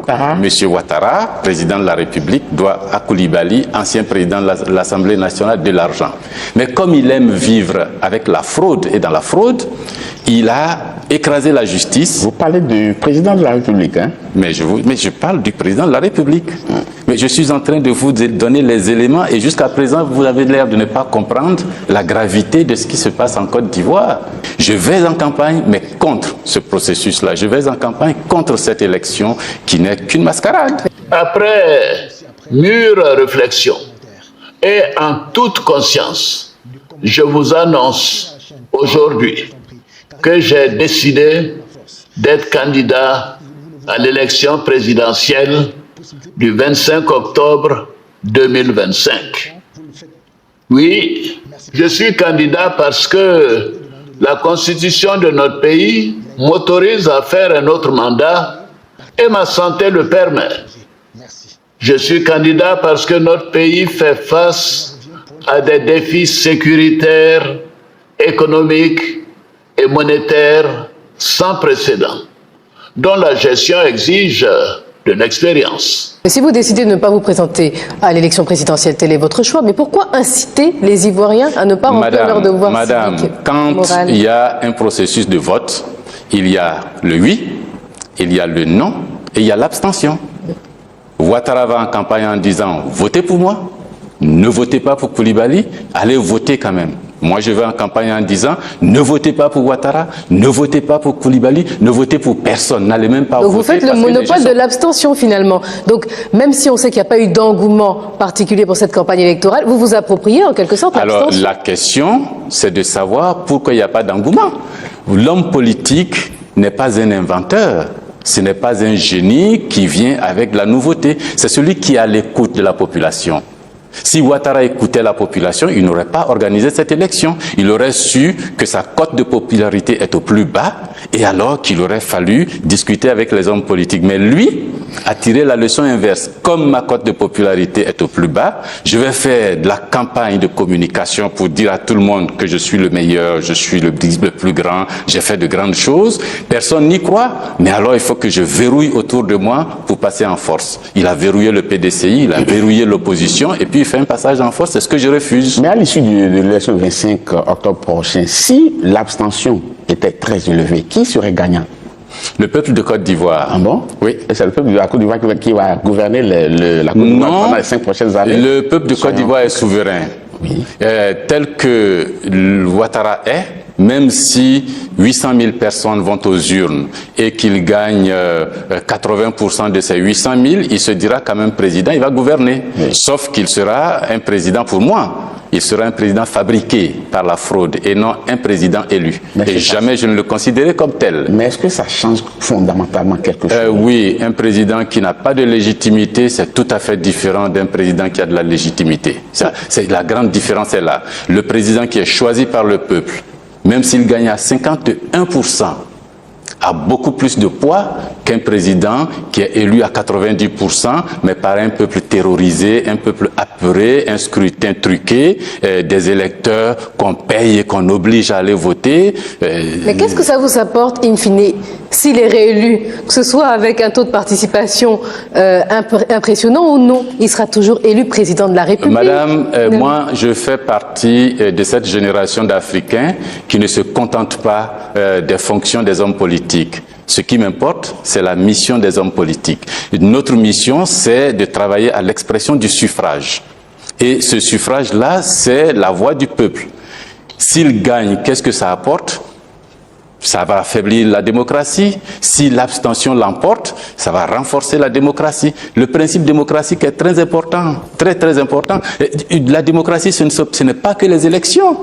Ouattara. Monsieur Ouattara, président de la République, doit à Koulibaly, ancien président de l'Assemblée nationale, de l'argent. Mais comme il aime vivre avec la fraude et dans la fraude, il a écrasé la justice. Vous parlez du président de la République, hein? Mais je parle du président de la République. Mais je suis en train de vous donner les éléments et jusqu'à présent, vous avez l'air de ne pas comprendre la gravité de ce qui se passe en Côte d'Ivoire. Je vais en campagne, mais contre ce processus-là. Je vais en campagne contre cette élection qui n'est qu'une mascarade. Après mûre réflexion et en toute conscience, je vous annonce aujourd'hui que j'ai décidé d'être candidat à l'élection présidentielle du 25 octobre 2025. Oui, je suis candidat parce que la constitution de notre pays m'autorise à faire un autre mandat et ma santé le permet. Je suis candidat parce que notre pays fait face à des défis sécuritaires, économiques et monétaires sans précédent, dont la gestion exige de l'expérience. Si vous décidez de ne pas vous présenter à l'élection présidentielle, tel est votre choix, mais pourquoi inciter les Ivoiriens à ne pas remplir leur devoir civique? Madame, quand il y a un processus de vote, il y a le oui, il y a le non et il y a l'abstention. Ouattara va en campagne en disant « Votez pour moi, ne votez pas pour Koulibaly, allez voter quand même ». Moi, je vais en campagne en disant « Ne votez pas pour Ouattara, ne votez pas pour Koulibaly, ne votez pour personne, n'allez même pas voter. » Donc vous faites le monopole de l'abstention finalement. Donc même si on sait qu'il n'y a pas eu d'engouement particulier pour cette campagne électorale, vous vous appropriez en quelque sorte l'abstention. Alors la question, c'est de savoir pourquoi il n'y a pas d'engouement. L'homme politique n'est pas un inventeur. Ce n'est pas un génie qui vient avec la nouveauté. C'est celui qui est à l'écoute de la population. Si Ouattara écoutait la population, il n'aurait pas organisé cette élection. Il aurait su que sa cote de popularité est au plus bas et alors qu'il aurait fallu discuter avec les hommes politiques. Mais lui a tiré la leçon inverse. Comme ma cote de popularité est au plus bas, je vais faire de la campagne de communication pour dire à tout le monde que je suis le meilleur, je suis le plus grand, j'ai fait de grandes choses. Personne n'y croit, mais alors il faut que je verrouille autour de moi pour passer en force. Il a verrouillé le PDCI, il a verrouillé l'opposition et puis il fait un passage en force, c'est ce que je refuse. Mais à l'issue de l'élection du 25 octobre prochain, si l'abstention était très élevée, qui serait gagnant? Le peuple de Côte d'Ivoire. Ah bon? Oui. Et c'est le peuple de la Côte d'Ivoire qui va gouverner la Côte d'Ivoire pendant les 5 prochaines années? Le peuple de Côte d'Ivoire est souverain. Oui. Tel que Ouattara est, même si 800 000 personnes vont aux urnes et qu'il gagne 80% de ces 800 000, il se dira quand même président, il va gouverner. Oui. Sauf qu'il sera un président pour moi. Il sera un président fabriqué par la fraude et non un président élu. Et jamais je ne le considérais comme tel. Mais est-ce que ça change fondamentalement quelque chose? Oui, un président qui n'a pas de légitimité, c'est tout à fait différent d'un président qui a de la légitimité. La grande différence est là. Le président qui est choisi par le peuple, même s'il gagne à 51%, a beaucoup plus de poids qu'un président qui est élu à 90%, mais par un peuple terrorisé, un peuple apeuré, un scrutin truqué, des électeurs qu'on paye et qu'on oblige à aller voter. Mais qu'est-ce que ça vous apporte, in fine, s'il est réélu, que ce soit avec un taux de participation impressionnant ou non, il sera toujours élu président de la République? Madame, moi, je fais partie de cette génération d'Africains qui ne se contentent pas des fonctions des hommes politiques. Ce qui m'importe, c'est la mission des hommes politiques. Notre mission, c'est de travailler à l'expression du suffrage. Et ce suffrage-là, c'est la voix du peuple. S'il gagne, qu'est-ce que ça apporte? Ça va affaiblir la démocratie. Si l'abstention l'emporte, ça va renforcer la démocratie. Le principe démocratique est très important, très très important. La démocratie, ce n'est pas que les élections.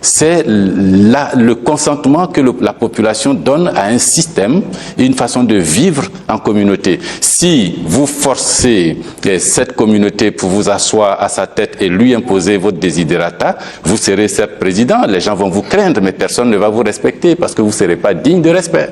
C'est le consentement que la population donne à un système et une façon de vivre en communauté. Si vous forcez cette communauté pour vous asseoir à sa tête et lui imposer votre desiderata, vous serez certes président, les gens vont vous craindre, mais personne ne va vous respecter parce que vous ne serez pas digne de respect.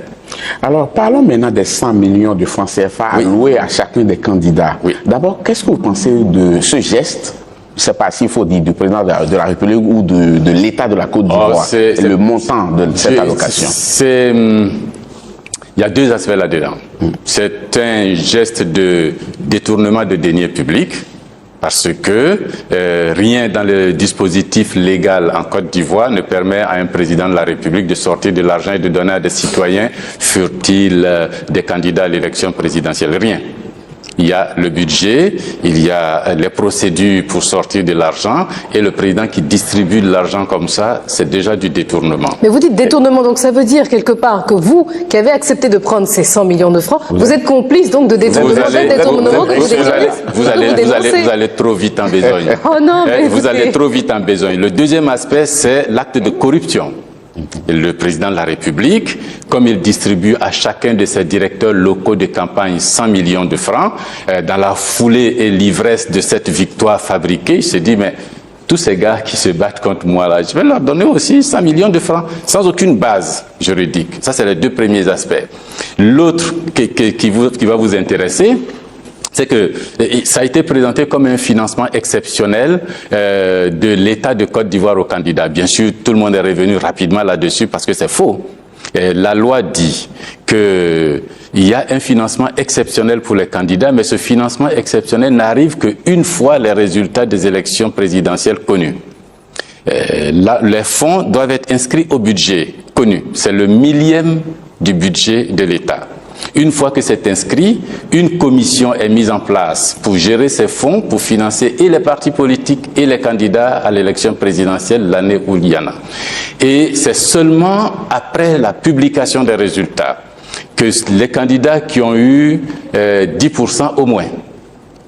Alors, parlons maintenant des 100 millions de francs CFA alloués à chacun des candidats. Oui. D'abord, qu'est-ce que vous pensez de ce geste? Je ne sais pas s'il faut dire du président de la République ou de l'État de la Côte d'Ivoire, le montant de cette allocation. Il Il y a deux aspects là-dedans. C'est un geste de détournement de deniers publics, parce que rien dans le dispositif légal en Côte d'Ivoire ne permet à un président de la République de sortir de l'argent et de donner à des citoyens, furent-ils des candidats à l'élection présidentielle. Rien. Il y a le budget, il y a les procédures pour sortir de l'argent, et le président qui distribue de l'argent comme ça, c'est déjà du détournement. Mais vous dites détournement, donc ça veut dire quelque part que vous, qui avez accepté de prendre ces 100 millions de francs, vous êtes complice donc de détournement vous allez trop vite en besogne. Oh non, mais vous allez trop vite en besogne. Le deuxième aspect, c'est l'acte de corruption. Le président de la République, comme il distribue à chacun de ses directeurs locaux de campagne 100 millions de francs, dans la foulée et l'ivresse de cette victoire fabriquée, il se dit, mais tous ces gars qui se battent contre moi là, je vais leur donner aussi 100 millions de francs, sans aucune base juridique. Ça, c'est les deux premiers aspects. L'autre qui va vous intéresser, c'est que ça a été présenté comme un financement exceptionnel de l'État de Côte d'Ivoire aux candidats. Bien sûr, tout le monde est revenu rapidement là-dessus parce que c'est faux. La loi dit qu'il y a un financement exceptionnel pour les candidats, mais ce financement exceptionnel n'arrive qu'une fois les résultats des élections présidentielles connus. Les fonds doivent être inscrits au budget connu. C'est le millième du budget de l'État. Une fois que c'est inscrit, une commission est mise en place pour gérer ces fonds, pour financer et les partis politiques et les candidats à l'élection présidentielle l'année où il y en a. Et c'est seulement après la publication des résultats que les candidats qui ont eu 10% au moins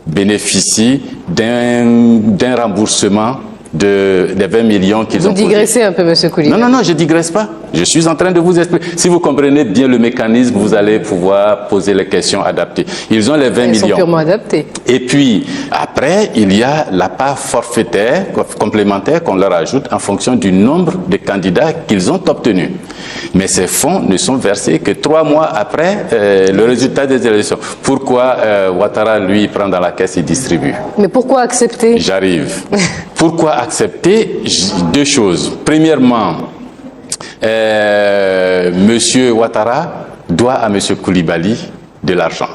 bénéficient d'un remboursement des 20 millions qu'ils ont posés. Vous digressez un peu, M. Koulibaly. Non, je digresse pas. Je suis en train de vous expliquer. Si vous comprenez bien le mécanisme, vous allez pouvoir poser les questions adaptées. Ils ont les 20 millions. Ils sont purement adaptés. Et puis, après, il y a la part forfaitaire, complémentaire qu'on leur ajoute en fonction du nombre de candidats qu'ils ont obtenus. Mais ces fonds ne sont versés que 3 mois après le résultat des élections. Pourquoi Ouattara, lui, prend dans la caisse et distribue? Mais pourquoi accepter? J'arrive. Pourquoi accepter? Deux choses. Premièrement, Monsieur Ouattara doit à Monsieur Koulibaly de l'argent.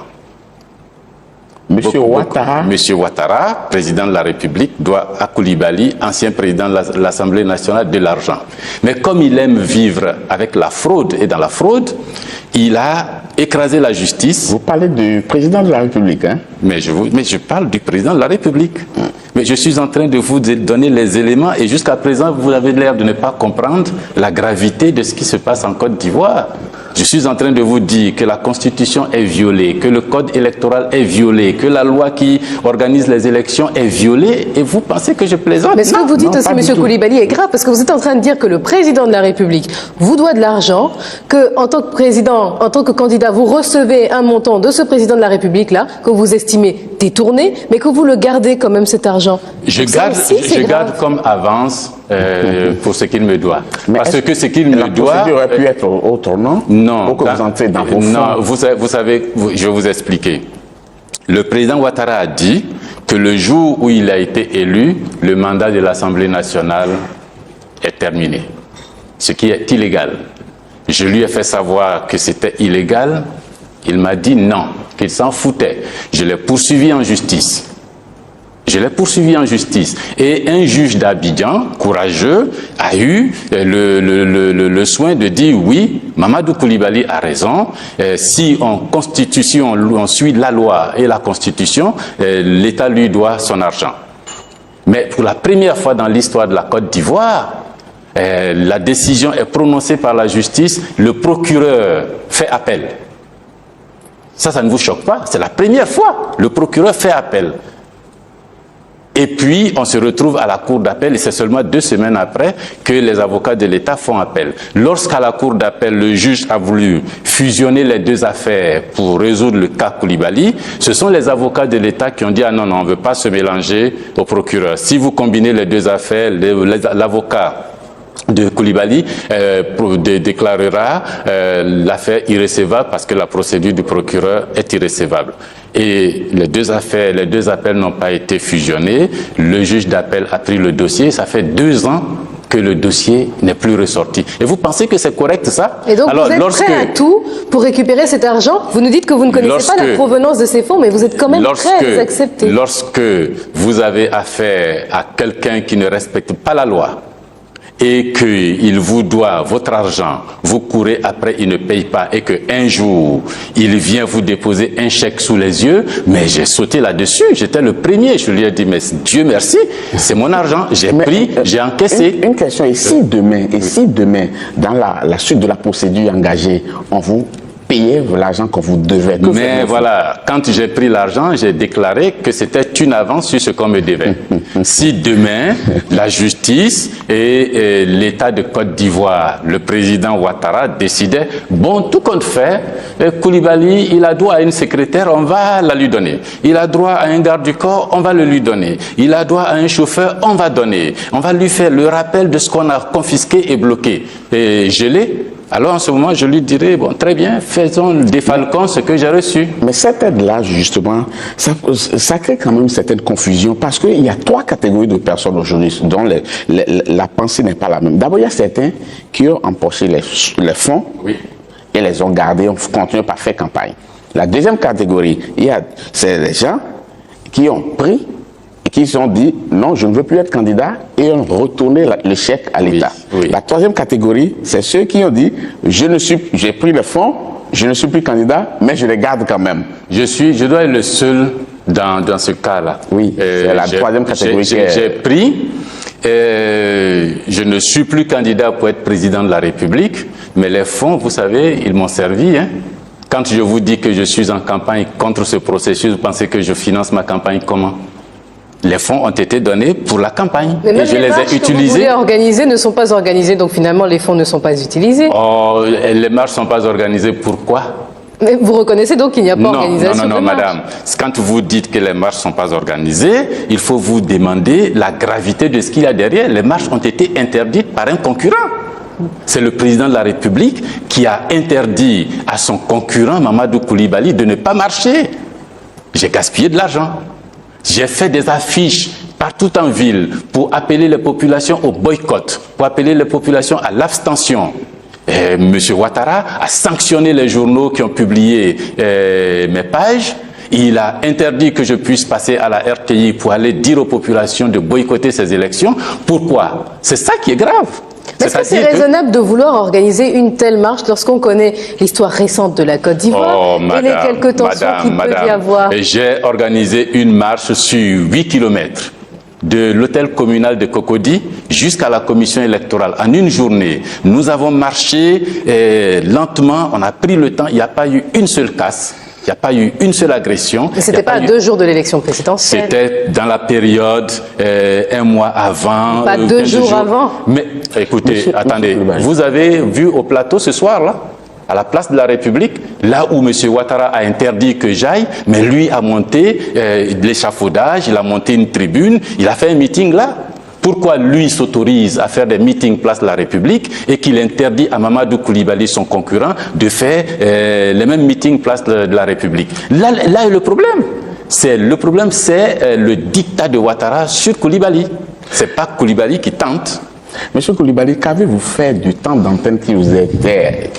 Monsieur Ouattara? Monsieur Ouattara, président de la République, doit à Koulibaly, ancien président de l'Assemblée nationale, de l'argent. Mais comme il aime vivre avec la fraude et dans la fraude, il a écrasé la justice. Vous parlez du président de la République, hein? Mais je parle du président de la République. Mais je suis en train de vous donner les éléments et jusqu'à présent, vous avez l'air de ne pas comprendre la gravité de ce qui se passe en Côte d'Ivoire. Je suis en train de vous dire que la Constitution est violée, que le code électoral est violé, que la loi qui organise les élections est violée et vous pensez que je plaisante? Mais ce que vous dites aussi, M. Koulibaly, est grave parce que vous êtes en train de dire que le président de la République vous doit de l'argent, que en tant que président, en tant que candidat, vous recevez un montant de ce président de la République-là, que vous estimez détourné, mais que vous le gardez quand même cet argent. Je garde comme avance pour ce qu'il me doit. Mais parce que ce qu'il me doit... La procédure aurait pu être autre, non? Non. Pour que vous entrez dans vos fonds. Non, vous savez, je vais vous expliquer. Le président Ouattara a dit que le jour où il a été élu, le mandat de l'Assemblée nationale est terminé. Ce qui est illégal. Je lui ai fait savoir que c'était illégal. Il m'a dit non, qu'il s'en foutait. Je l'ai poursuivi en justice. Et un juge d'Abidjan, courageux, a eu le soin de dire oui, Mamadou Koulibaly a raison. Si on suit la loi et la Constitution, l'État lui doit son argent. Mais pour la première fois dans l'histoire de la Côte d'Ivoire, la décision est prononcée par la justice, le procureur fait appel. Ça ne vous choque pas? C'est la première fois. Le procureur fait appel. Et puis, on se retrouve à la cour d'appel et c'est seulement 2 semaines après que les avocats de l'État font appel. Lorsqu'à la cour d'appel, le juge a voulu fusionner les 2 affaires pour résoudre le cas Koulibaly, ce sont les avocats de l'État qui ont dit « Ah non, on ne veut pas se mélanger au procureur. Si vous combinez les 2 affaires, l'avocat de Koulibaly déclarera l'affaire irrécevable parce que la procédure du procureur est irrécevable. Et les 2 appels n'ont pas été fusionnés. Le juge d'appel a pris le dossier. Ça fait 2 ans que le dossier n'est plus ressorti. Et vous pensez que c'est correct ça? Et donc vous êtes prêt à tout pour récupérer cet argent? Vous nous dites que vous ne connaissez pas la provenance de ces fonds, mais vous êtes quand même prêt à les accepter. Lorsque vous avez affaire à quelqu'un qui ne respecte pas la loi, et qu'il vous doit votre argent, vous courez après, il ne paye pas, et qu'un jour, il vient vous déposer un chèque sous les yeux, mais j'ai sauté là-dessus, j'étais le premier, je lui ai dit, mais Dieu merci, c'est mon argent, j'ai pris, j'ai encaissé. Une question, et si demain, dans la suite de la procédure engagée, on vous payer l'argent qu'on vous devait. Mais voilà, quand j'ai pris l'argent, j'ai déclaré que c'était une avance sur ce qu'on me devait. Si demain, la justice et l'État de Côte d'Ivoire, le président Ouattara décidaient, bon, tout compte fait, Koulibaly, il a droit à une secrétaire, on va la lui donner. Il a droit à un garde du corps, on va le lui donner. Il a droit à un chauffeur, on va donner. On va lui faire le rappel de ce qu'on a confisqué et bloqué et gelé. Alors en ce moment, je lui dirais, bon, très bien, faisons des falcons ce que j'ai reçu. Mais cette aide-là, justement, ça crée quand même une certaine confusion parce qu'il y a 3 catégories de personnes aujourd'hui dont la pensée n'est pas la même. D'abord, il y a certains qui ont empoché les fonds et les ont gardés, on continue par faire campagne. La deuxième catégorie, c'est les gens qui ont pris et qui se sont dit, non, je ne veux plus être candidat, et ont retourné le chèque à l'État. La troisième catégorie, c'est ceux qui ont dit, j'ai pris le fonds, je ne suis plus candidat, mais je les garde quand même. Je dois être le seul dans ce cas-là. Oui, c'est la troisième catégorie. J'ai pris, je ne suis plus candidat pour être président de la République, mais les fonds, vous savez, ils m'ont servi, hein. Quand je vous dis que je suis en campagne contre ce processus, vous pensez que je finance ma campagne comment? Les fonds ont été donnés pour la campagne et je les ai utilisés. Que vous voulez organiser ne sont pas organisés, donc finalement les fonds ne sont pas utilisés. Oh, les marches ne sont pas organisées, pourquoi? Mais vous reconnaissez donc qu'il n'y a pas d'organisation? Non, madame. Quand vous dites que les marches ne sont pas organisées, il faut vous demander la gravité de ce qu'il y a derrière. Les marches ont été interdites par un concurrent. C'est le président de la République qui a interdit à son concurrent, Mamadou Koulibaly, de ne pas marcher. J'ai gaspillé de l'argent. J'ai fait des affiches partout en ville pour appeler les populations au boycott, pour appeler les populations à l'abstention. M. Ouattara a sanctionné les journaux qui ont publié mes pages. Il a interdit que je puisse passer à la RTI pour aller dire aux populations de boycotter ces élections. Pourquoi? C'est ça qui est grave. Est-ce que c'est raisonnable de vouloir organiser une telle marche lorsqu'on connaît l'histoire récente de la Côte d'Ivoire et les quelques tensions qu'il peut y avoir? J'ai organisé une marche sur 8 km de l'hôtel communal de Cocody jusqu'à la commission électorale. En une journée, nous avons marché lentement, on a pris le temps, il n'y a pas eu une seule casse. Il n'y a pas eu une seule agression. Mais ce n'était pas à 2 jours de l'élection présidentielle. C'était dans la période, un mois avant. Pas 2 jours avant. Mais écoutez, attendez, vous avez vu au plateau ce soir-là, à la place de la République, là où M. Ouattara a interdit que j'aille, mais lui a monté l'échafaudage, il a monté une tribune, il a fait un meeting là. Pourquoi lui s'autorise à faire des meetings place de la République et qu'il interdit à Mamadou Koulibaly, son concurrent, de faire les mêmes meetings place de la République? Là est le problème. Le problème, c'est le dictat de Ouattara sur Koulibaly. C'est pas Koulibaly qui tente. Monsieur Koulibaly, qu'avez-vous fait du temps d'antenne qui vous était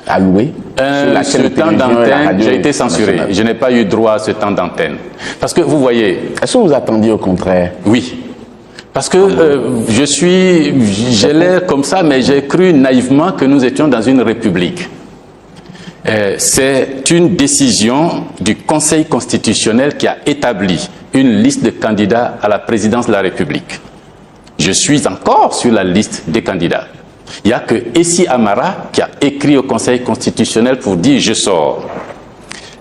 alloué? Ce temps d'antenne, j'ai été censuré. Nationale. Je n'ai pas eu droit à ce temps d'antenne. Parce que vous voyez... Est-ce que vous attendiez au contraire? Oui. Parce que j'ai l'air comme ça, mais j'ai cru naïvement que nous étions dans une république. C'est une décision du Conseil constitutionnel qui a établi une liste de candidats à la présidence de la République. Je suis encore sur la liste des candidats. Il n'y a que Essi Amara qui a écrit au Conseil constitutionnel pour dire « je sors ».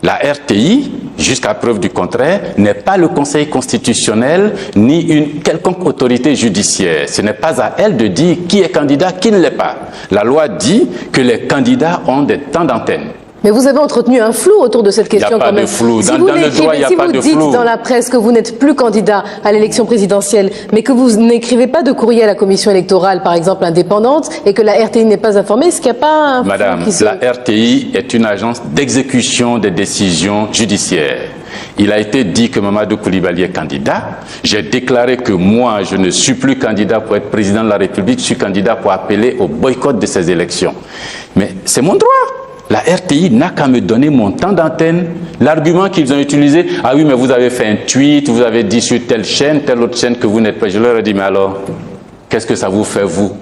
La RTI, jusqu'à preuve du contraire, n'est pas le Conseil constitutionnel ni une quelconque autorité judiciaire. Ce n'est pas à elle de dire qui est candidat, qui ne l'est pas. La loi dit que les candidats ont des temps d'antenne. Mais vous avez entretenu un flou autour de cette question quand même. Il n'y a pas de flou. Dans le droit, il n'y a pas de flou. Si vous dites dans la presse que vous n'êtes plus candidat à l'élection présidentielle, mais que vous n'écrivez pas de courrier à la commission électorale, par exemple, indépendante, et que la RTI n'est pas informée, est-ce qu'il n'y a pas un Madame, la RTI est une agence d'exécution des décisions judiciaires. Il a été dit que Mamadou Koulibaly est candidat. J'ai déclaré que moi, je ne suis plus candidat pour être président de la République, je suis candidat pour appeler au boycott de ces élections. Mais c'est mon droit. La RTI n'a qu'à me donner mon temps d'antenne. L'argument qu'ils ont utilisé, ah oui, mais vous avez fait un tweet, vous avez dit sur telle autre chaîne que vous n'êtes pas. Je leur ai dit, mais alors, qu'est-ce que ça vous fait, vous?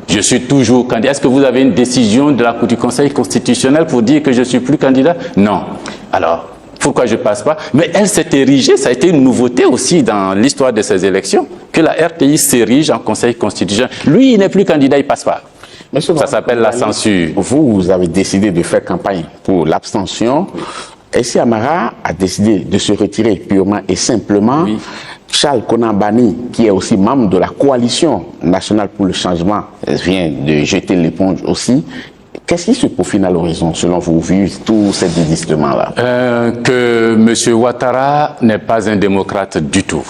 Je suis toujours candidat. Est-ce que vous avez une décision du Conseil constitutionnel pour dire que je ne suis plus candidat? Non. Alors, pourquoi je ne passe pas? Mais elle s'est érigée, ça a été une nouveauté aussi dans l'histoire de ces élections, que la RTI s'érige en Conseil constitutionnel. Lui, il n'est plus candidat, il ne passe pas. Ça s'appelle la censure. Vous avez décidé de faire campagne pour l'abstention. Essi Amara a décidé de se retirer purement et simplement. Oui. Charles Konan Banny, qui est aussi membre de la coalition nationale pour le changement, vient de jeter l'éponge aussi. Qu'est-ce qui se profile à l'horizon, selon vous, vu tous ces désistements-là? Que M. Ouattara n'est pas un démocrate du tout.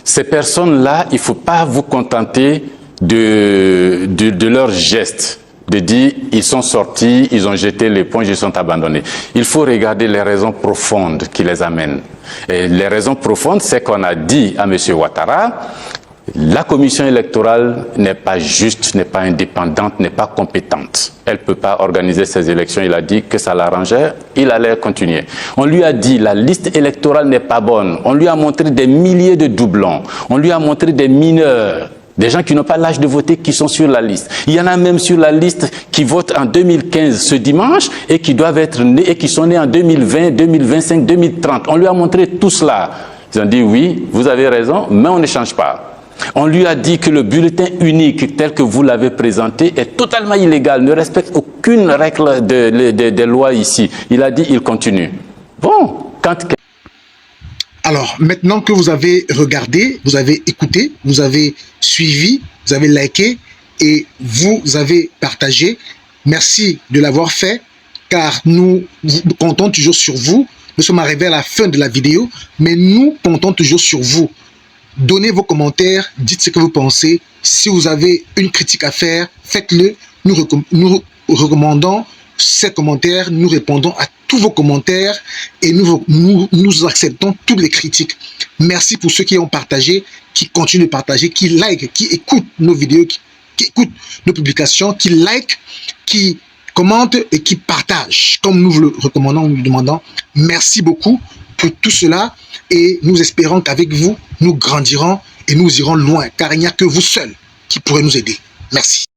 Ces personnes-là, il ne faut pas vous contenter de leurs gestes, de dire ils sont sortis, ils ont jeté l'éponge, ils sont abandonnés. Il faut regarder les raisons profondes qui les amènent. Et les raisons profondes, c'est qu'on a dit à M. Ouattara, la commission électorale n'est pas juste, n'est pas indépendante, n'est pas compétente. Elle ne peut pas organiser ces élections. Il a dit que ça l'arrangeait, il allait continuer. On lui a dit la liste électorale n'est pas bonne. On lui a montré des milliers de doublons. On lui a montré des mineurs. Des gens qui n'ont pas l'âge de voter, qui sont sur la liste. Il y en a même sur la liste qui votent en 2015 ce dimanche et qui doivent être nés et qui sont nés en 2020, 2025, 2030. On lui a montré tout cela. Ils ont dit oui, vous avez raison, mais on ne change pas. On lui a dit que le bulletin unique tel que vous l'avez présenté est totalement illégal, ne respecte aucune règle des lois ici. Il a dit il continue. Bon, quand... Alors, maintenant que vous avez regardé, vous avez écouté, vous avez suivi, vous avez liké et vous avez partagé, merci de l'avoir fait, car nous comptons toujours sur vous. Nous sommes arrivés à la fin de la vidéo, mais nous comptons toujours sur vous. Donnez vos commentaires, dites ce que vous pensez. Si vous avez une critique à faire, faites-le. Nous recommandons ces commentaires, nous répondons à tous vos commentaires et nous acceptons toutes les critiques. Merci pour ceux qui ont partagé, qui continuent de partager, qui like, qui écoutent nos vidéos, qui écoutent nos publications, qui like, qui commentent et qui partagent. Comme nous vous le recommandons, nous le demandons. Merci beaucoup pour tout cela et nous espérons qu'avec vous, nous grandirons et nous irons loin car il n'y a que vous seuls qui pourrez nous aider. Merci.